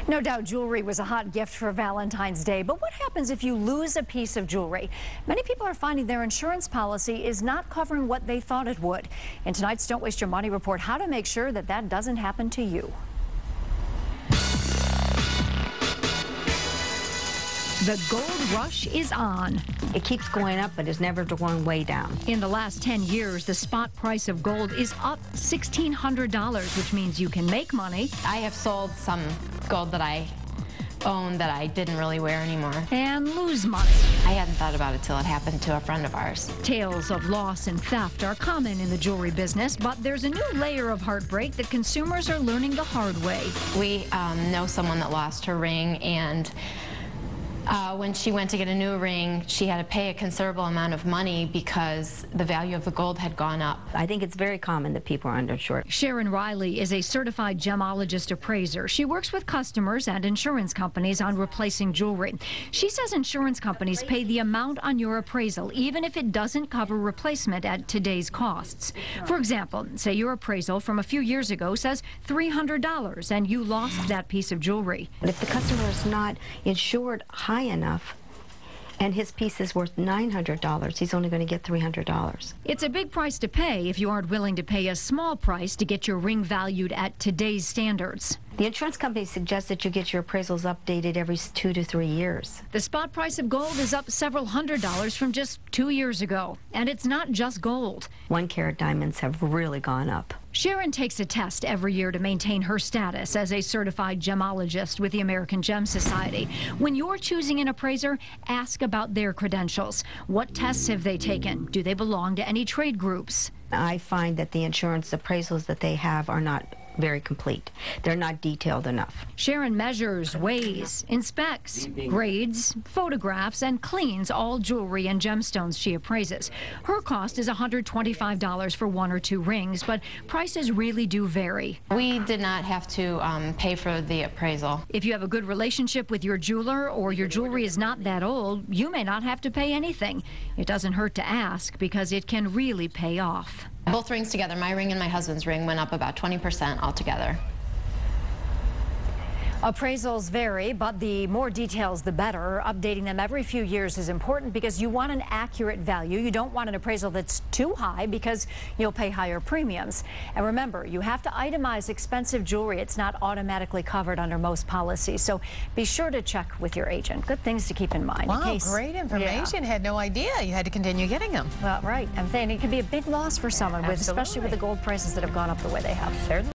No doubt jewelry was a hot gift for Valentine's Day, but what happens if you lose a piece of jewelry? Many people are finding their insurance policy is not covering what they thought it would. In tonight's Don't Waste Your Money report, how to make sure that that doesn't happen to you. The gold rush is on. It keeps going up, but it's never going way down. In the last 10 years, the spot price of gold is up $1,600, which means you can make money. I have sold some gold that I owned that I didn't really wear anymore. And lose money. I hadn't thought about it till it happened to a friend of ours. Tales of loss and theft are common in the jewelry business, but there's a new layer of heartbreak that consumers are learning the hard way. We know someone that lost her ring, and when she went to get a new ring, she had to pay a considerable amount of money because the value of the gold had gone up. I think it's very common that people are underinsured. Sharon Riley is a certified gemologist appraiser. She works with customers and insurance companies on replacing jewelry. She says insurance companies pay the amount on your appraisal, even if it doesn't cover replacement at today's costs. For example, say your appraisal from a few years ago says $300 and you lost that piece of jewelry. But if the customer is not insured high enough, and his piece is worth $900, he's only going to get $300. It's a big price to pay if you aren't willing to pay a small price to get your ring valued at today's standards. The insurance company suggests that you get your appraisals updated every 2 to 3 years. The spot price of gold is up several $100s from just 2 years ago. And it's not just gold. 1-carat diamonds have really gone up. Sharon takes a test every year to maintain her status as a certified gemologist with the American Gem Society. When you're choosing an appraiser, ask about their credentials. What tests have they taken? Do they belong to any trade groups? I find that the insurance appraisals that they have are not very complete. They're not detailed enough. Sharon measures, weighs, inspects, grades, photographs, and cleans all jewelry and gemstones she appraises. Her cost is $125 for 1 or 2 rings, but prices really do vary. We did not have to pay for the appraisal. If you have a good relationship with your jeweler or your jewelry is not that old, you may not have to pay anything. It doesn't hurt to ask because it can really pay off. Both rings together, my ring and my husband's ring, went up about 20% altogether. Appraisals vary, but the more details, the better. Updating them every few years is important because you want an accurate value. You don't want an appraisal that's too high because you'll pay higher premiums. And remember, you have to itemize expensive jewelry. It's not automatically covered under most policies. So be sure to check with your agent. Good things to keep in mind. Wow, great information. Yeah. Had no idea you had to continue getting them. Well, right. I'm saying it could be a big loss for someone, especially with the gold prices that have gone up the way they have.